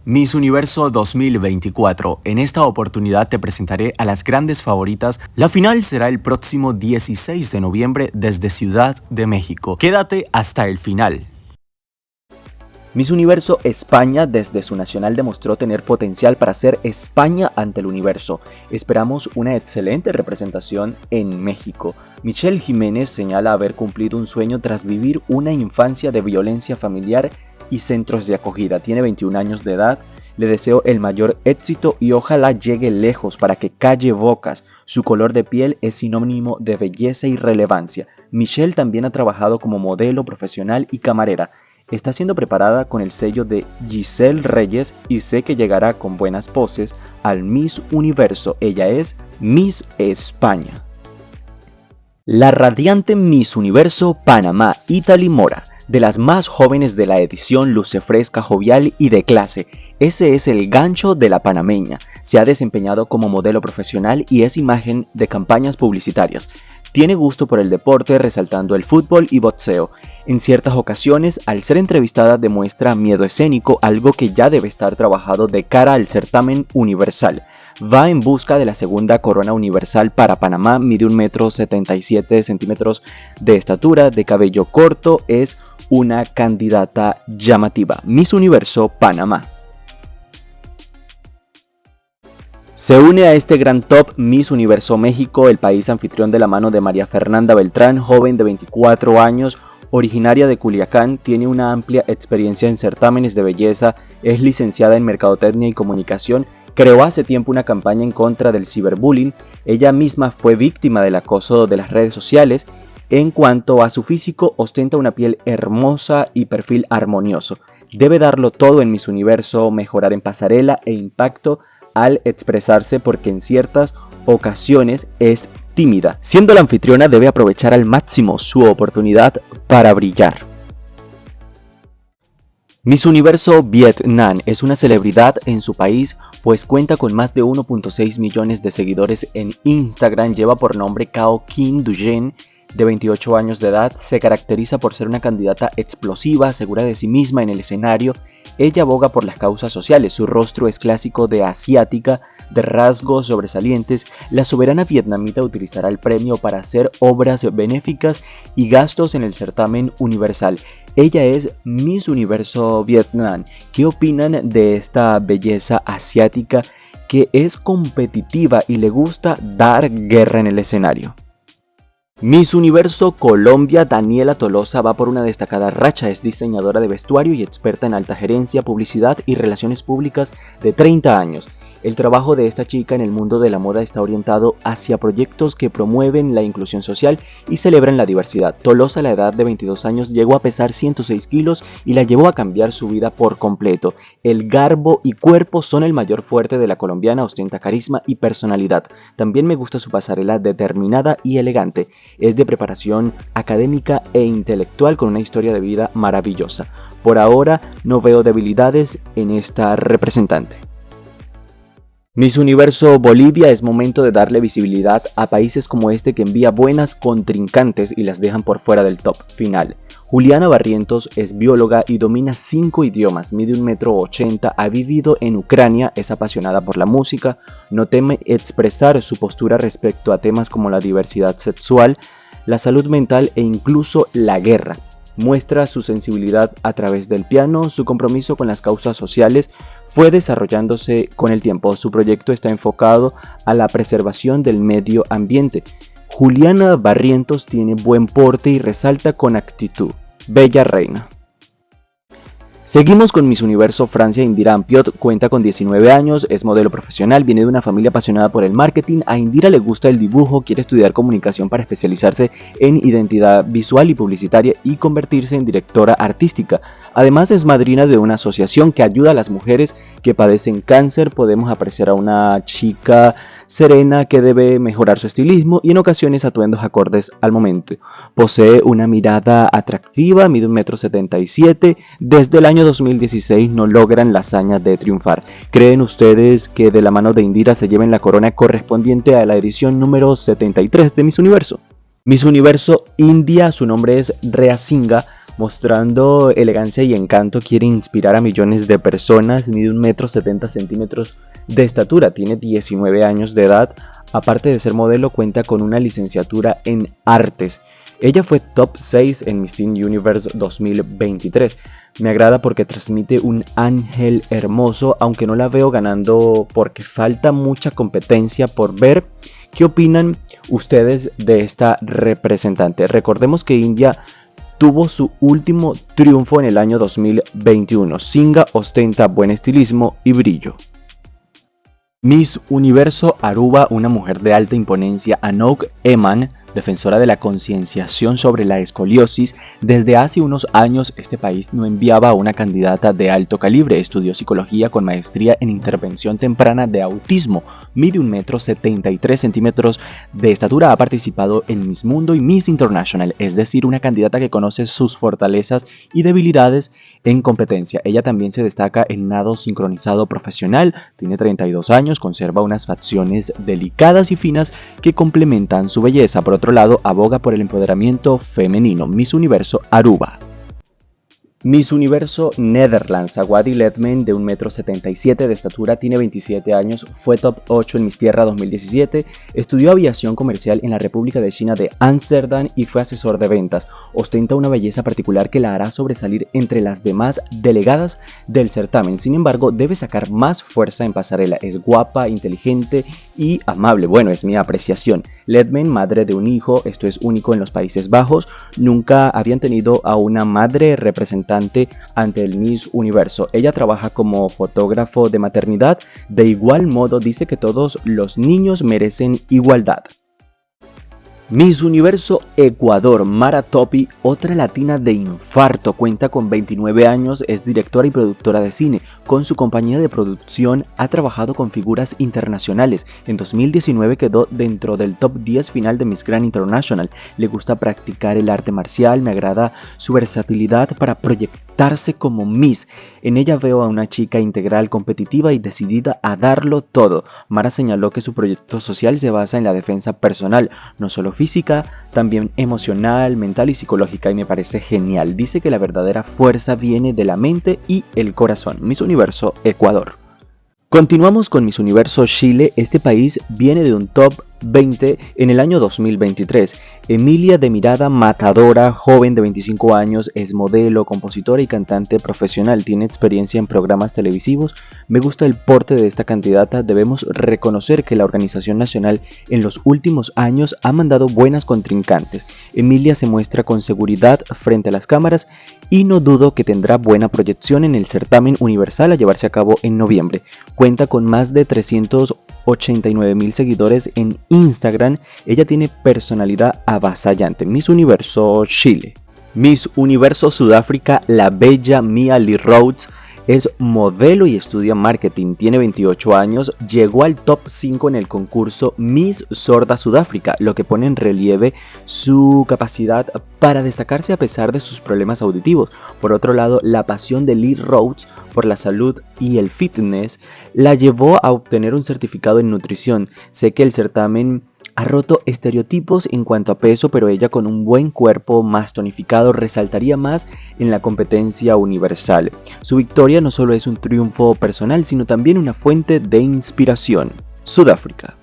Miss Universo 2024. En esta oportunidad te presentaré a las grandes favoritas. La final será el próximo 16 de noviembre desde Ciudad de México. Quédate hasta el final. Miss Universo España desde su nacional demostró tener potencial para ser España ante el universo. Esperamos una excelente representación en México. Michelle Jiménez señala haber cumplido un sueño tras vivir una infancia de violencia familiar y centros de acogida. Tiene 21 años de edad. Le deseo el mayor éxito y ojalá llegue lejos para que calle bocas. Su color de piel es sinónimo de belleza y relevancia. Michelle también ha trabajado como modelo profesional y camarera. Está siendo preparada con el sello de Giselle Reyes y sé que llegará con buenas poses al Miss Universo. Ella es Miss España. La radiante Miss Universo Panamá, Italy Mora, de las más jóvenes de la edición, luce fresca, jovial y de clase. Ese es el gancho de la panameña. Se ha desempeñado como modelo profesional y es imagen de campañas publicitarias. Tiene gusto por el deporte, resaltando el fútbol y boxeo. En ciertas ocasiones, al ser entrevistada demuestra miedo escénico, algo que ya debe estar trabajado de cara al certamen universal. Va en busca de la segunda corona universal para Panamá, mide 1,77 m de estatura, de cabello corto, es una candidata llamativa. Miss Universo Panamá. Se une a este gran top Miss Universo México, el país anfitrión, de la mano de María Fernanda Beltrán, joven de 24 años, originaria de Culiacán, tiene una amplia experiencia en certámenes de belleza, es licenciada en Mercadotecnia y Comunicación, creó hace tiempo una campaña en contra del ciberbullying, ella misma fue víctima del acoso de las redes sociales. En cuanto a su físico, ostenta una piel hermosa y perfil armonioso. Debe darlo todo en Miss Universo, mejorar en pasarela e impacto al expresarse porque en ciertas ocasiones es tímida. Siendo la anfitriona, debe aprovechar al máximo su oportunidad para brillar. Miss Universo Vietnam es una celebridad en su país, pues cuenta con más de 1.6 millones de seguidores en Instagram. Lleva por nombre Cao Kim Duyen. De 28 años de edad, se caracteriza por ser una candidata explosiva, segura de sí misma en el escenario. Ella aboga por las causas sociales, su rostro es clásico de asiática, de rasgos sobresalientes. La soberana vietnamita utilizará el premio para hacer obras benéficas y gastos en el certamen universal. Ella es Miss Universo Vietnam. ¿Qué opinan de esta belleza asiática que es competitiva y le gusta dar guerra en el escenario? Miss Universo Colombia, Daniela Tolosa va por una destacada racha, es diseñadora de vestuario y experta en alta gerencia, publicidad y relaciones públicas de 30 años. El trabajo de esta chica en el mundo de la moda está orientado hacia proyectos que promueven la inclusión social y celebran la diversidad. Tolosa, a la edad de 22 años, llegó a pesar 106 kilos y la llevó a cambiar su vida por completo. El garbo y cuerpo son el mayor fuerte de la colombiana, ostenta carisma y personalidad. También me gusta su pasarela determinada y elegante. Es de preparación académica e intelectual con una historia de vida maravillosa. Por ahora no veo debilidades en esta representante. Miss Universo Bolivia, es momento de darle visibilidad a países como este que envía buenas contrincantes y las dejan por fuera del top final. Juliana Barrientos es bióloga y domina 5 idiomas, mide 1,80 m, ha vivido en Ucrania, es apasionada por la música, no teme expresar su postura respecto a temas como la diversidad sexual, la salud mental e incluso la guerra. Muestra su sensibilidad a través del piano, su compromiso con las causas sociales fue desarrollándose con el tiempo. Su proyecto está enfocado a la preservación del medio ambiente. Juliana Barrientos tiene buen porte y resalta con actitud. Bella reina. Seguimos con Miss Universo Francia. Indira Ampiot cuenta con 19 años, es modelo profesional, viene de una familia apasionada por el marketing. A Indira le gusta el dibujo, quiere estudiar comunicación para especializarse en identidad visual y publicitaria y convertirse en directora artística. Además es madrina de una asociación que ayuda a las mujeres que padecen cáncer. Podemos apreciar a una chica serena que debe mejorar su estilismo y en ocasiones atuendos acordes al momento. Posee una mirada atractiva, mide 1,77 m. Desde el año 2016 no logran la hazaña de triunfar. ¿Creen ustedes que de la mano de Indira se lleven la corona correspondiente a la edición número 73 de Miss Universo? Miss Universo India, su nombre es Rea Singha, Mostrando elegancia y encanto, quiere inspirar a millones de personas. Mide 1,70 m de estatura, tiene 19 años de edad. Aparte de ser modelo, cuenta con una licenciatura en artes. Ella fue top 6 en Miss Teen Universe 2023. Me agrada porque transmite un ángel hermoso, aunque no la veo ganando porque falta mucha competencia por ver. ¿Qué opinan ustedes de esta representante? Recordemos que India tuvo su último triunfo en el año 2021. Singha ostenta buen estilismo y brillo. Miss Universo Aruba, una mujer de alta imponencia, Anouk Eman, defensora de la concienciación sobre la escoliosis. Desde hace unos años este país no enviaba a una candidata de alto calibre. Estudió psicología con maestría en intervención temprana de autismo. Mide 1,73 m de estatura. Ha participado en Miss Mundo y Miss International, es decir, una candidata que conoce sus fortalezas y debilidades en competencia. Ella también se destaca en nado sincronizado profesional. Tiene 32 años, conserva unas facciones delicadas y finas que complementan su belleza. Por otro lado, aboga por el empoderamiento femenino. Miss Universo Aruba. Miss Universo Netherlands, Awadi Ledman, de 1,77 m de estatura, tiene 27 años, fue top 8 en Miss Tierra 2017, estudió aviación comercial en la República de China de Ámsterdam y fue asesor de ventas. Ostenta una belleza particular que la hará sobresalir entre las demás delegadas del certamen. Sin embargo, debe sacar más fuerza en pasarela. Es guapa, inteligente y amable. Bueno, es mi apreciación. Ledman, madre de un hijo, esto es único en los Países Bajos. Nunca habían tenido a una madre representante ante el Miss Universo. Ella trabaja como fotógrafo de maternidad. De igual modo, dice que todos los niños merecen igualdad. Miss Universo Ecuador, Mara Topi, otra latina de infarto, cuenta con 29 años, es directora y productora de cine. Con su compañía de producción ha trabajado con figuras internacionales. En 2019 quedó dentro del top 10 final de Miss Grand International. Le gusta practicar el arte marcial, me agrada su versatilidad para proyectarse como Miss. En ella veo a una chica integral, competitiva y decidida a darlo todo. Mara señaló que su proyecto social se basa en la defensa personal, no solo física, también emocional, mental y psicológica, y me parece genial. Dice que la verdadera fuerza viene de la mente y el corazón. Miss Universo Ecuador. Continuamos con Miss Universo Chile. Este país viene de un top 20 en el año 2023. Emilia, de mirada matadora, joven de 25 años, es modelo, compositora y cantante profesional. Tiene experiencia en programas televisivos. Me gusta el porte de esta candidata. Debemos reconocer que la organización nacional en los últimos años ha mandado buenas contrincantes. Emilia se muestra con seguridad frente a las cámaras y no dudo que tendrá buena proyección en el certamen universal a llevarse a cabo en noviembre. Cuenta con más de 389,000 seguidores en Instagram. Ella tiene personalidad avasallante. Miss Universo Chile. Miss Universo Sudáfrica, la bella Mia Lee Rhodes, es modelo y estudia marketing. Tiene 28 años, llegó al top 5 en el concurso Miss Sorda Sudáfrica, lo que pone en relieve su capacidad para destacarse a pesar de sus problemas auditivos. Por otro lado, la pasión de Lee Rhodes por la salud y el fitness la llevó a obtener un certificado en nutrición. Sé que el certamen ha roto estereotipos en cuanto a peso, pero ella, con un buen cuerpo más tonificado, resaltaría más en la competencia universal. Su victoria no solo es un triunfo personal, sino también una fuente de inspiración. Sudáfrica.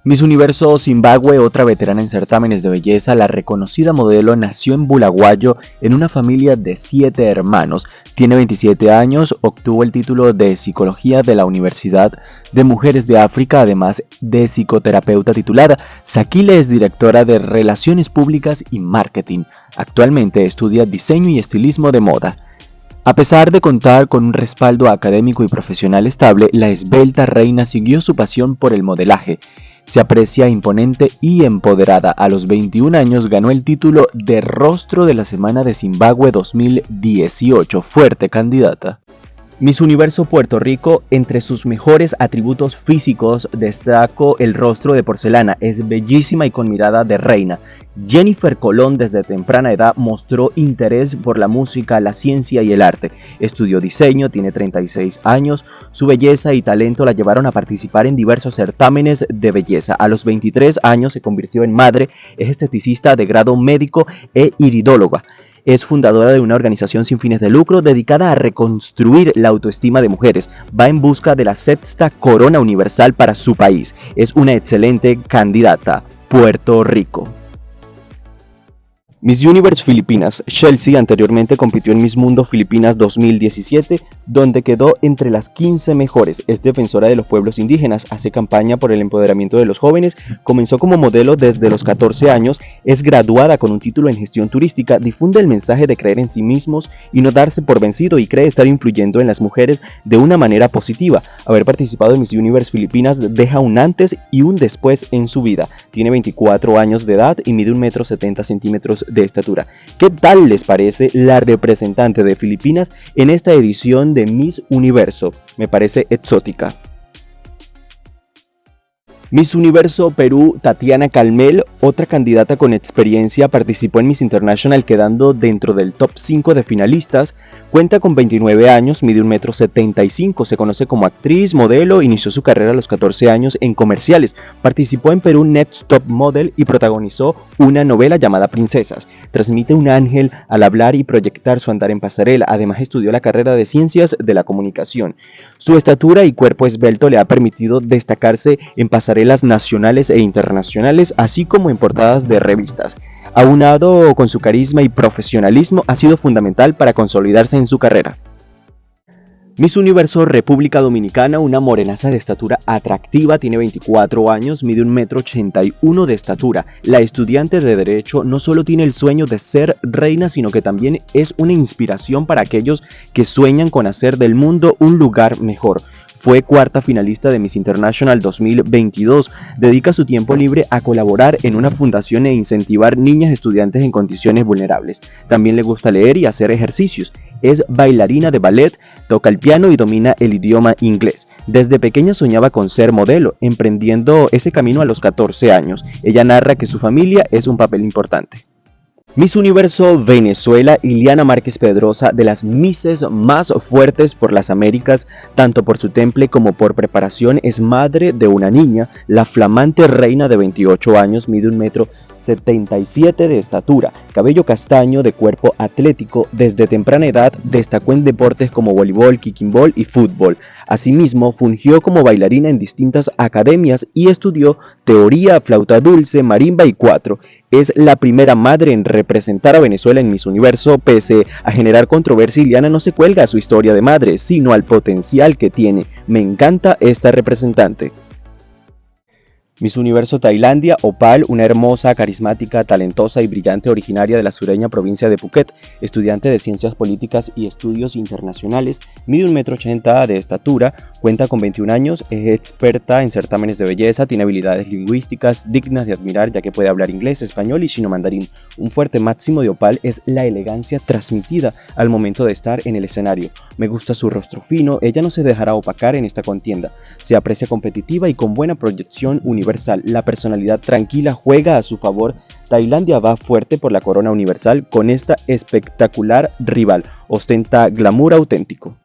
Miss Universo Zimbabue, otra veterana en certámenes de belleza, la reconocida modelo nació en Bulawayo en una familia de 7 hermanos. Tiene 27 años, obtuvo el título de Psicología de la Universidad de Mujeres de África, además de psicoterapeuta titulada. Sakile es directora de Relaciones Públicas y Marketing. Actualmente estudia diseño y estilismo de moda. A pesar de contar con un respaldo académico y profesional estable, la esbelta reina siguió su pasión por el modelaje. Se aprecia imponente y empoderada. A los 21 años ganó el título de Rostro de la Semana de Zimbabue 2018. Fuerte candidata. Miss Universo Puerto Rico, entre sus mejores atributos físicos destacó el rostro de porcelana. Es bellísima y con mirada de reina. Jennifer Colón desde temprana edad mostró interés por la música, la ciencia y el arte. Estudió diseño, tiene 36 años. Su belleza y talento la llevaron a participar en diversos certámenes de belleza. A los 23 años se convirtió en madre, es esteticista de grado médico e iridóloga. Es fundadora de una organización sin fines de lucro dedicada a reconstruir la autoestima de mujeres. Va en busca de la sexta corona universal para su país. Es una excelente candidata. Puerto Rico. Miss Universe Filipinas. Chelsea anteriormente compitió en Miss Mundo Filipinas 2017, donde quedó entre las 15 mejores. Es defensora de los pueblos indígenas, hace campaña por el empoderamiento de los jóvenes, comenzó como modelo desde los 14 años, es graduada con un título en gestión turística, difunde el mensaje de creer en sí mismos y no darse por vencido y cree estar influyendo en las mujeres de una manera positiva. Haber participado en Miss Universe Filipinas deja un antes y un después en su vida. Tiene 24 años de edad y mide 1,70 m de estatura. ¿Qué tal les parece la representante de Filipinas en esta edición de Miss Universo? Me parece exótica. Miss Universo Perú, Tatiana Calmel, otra candidata con experiencia, participó en Miss International quedando dentro del top 5 de finalistas. Cuenta con 29 años, mide 1,75 m, se conoce como actriz, modelo, inició su carrera a los 14 años en comerciales. Participó en Perú Next Top Model y protagonizó una novela llamada Princesas. Transmite un ángel al hablar y proyectar su andar en pasarela. Además estudió la carrera de Ciencias de la Comunicación. Su estatura y cuerpo esbelto le ha permitido destacarse en pasarelas nacionales e internacionales, así como en portadas de revistas. Aunado con su carisma y profesionalismo, ha sido fundamental para consolidarse en su carrera. Miss Universo República Dominicana, una morenaza de estatura atractiva, tiene 24 años, mide 1,81 m de estatura. La estudiante de Derecho no solo tiene el sueño de ser reina, sino que también es una inspiración para aquellos que sueñan con hacer del mundo un lugar mejor. Fue cuarta finalista de Miss International 2022. Dedica su tiempo libre a colaborar en una fundación e incentivar niñas estudiantes en condiciones vulnerables. También le gusta leer y hacer ejercicios. Es bailarina de ballet, toca el piano y domina el idioma inglés. Desde pequeña soñaba con ser modelo, emprendiendo ese camino a los 14 años. Ella narra que su familia es un papel importante. Miss Universo Venezuela, Iliana Márquez Pedrosa, de las Misses más fuertes por las Américas, tanto por su temple como por preparación, es madre de una niña. La flamante reina de 28 años mide 1,77 m de estatura, cabello castaño, de cuerpo atlético. Desde temprana edad destacó en deportes como voleibol, kicking ball y fútbol. Asimismo, fungió como bailarina en distintas academias y estudió teoría, flauta dulce, marimba y cuatro. Es la primera madre en representar a Venezuela en Miss Universo. Pese a generar controversia, Iliana no se cuelga a su historia de madre, sino al potencial que tiene. Me encanta esta representante. Miss Universo Tailandia, Opal, una hermosa, carismática, talentosa y brillante originaria de la sureña provincia de Phuket, estudiante de Ciencias Políticas y Estudios Internacionales, mide 1,80 m de estatura, cuenta con 21 años, es experta en certámenes de belleza, tiene habilidades lingüísticas dignas de admirar ya que puede hablar inglés, español y chino mandarín. Un fuerte máximo de Opal es la elegancia transmitida al momento de estar en el escenario. Me gusta su rostro fino, ella no se dejará opacar en esta contienda. Se aprecia competitiva y con buena proyección universal. La personalidad tranquila juega a su favor. Tailandia va fuerte por la corona universal con esta espectacular rival. Ostenta glamour auténtico.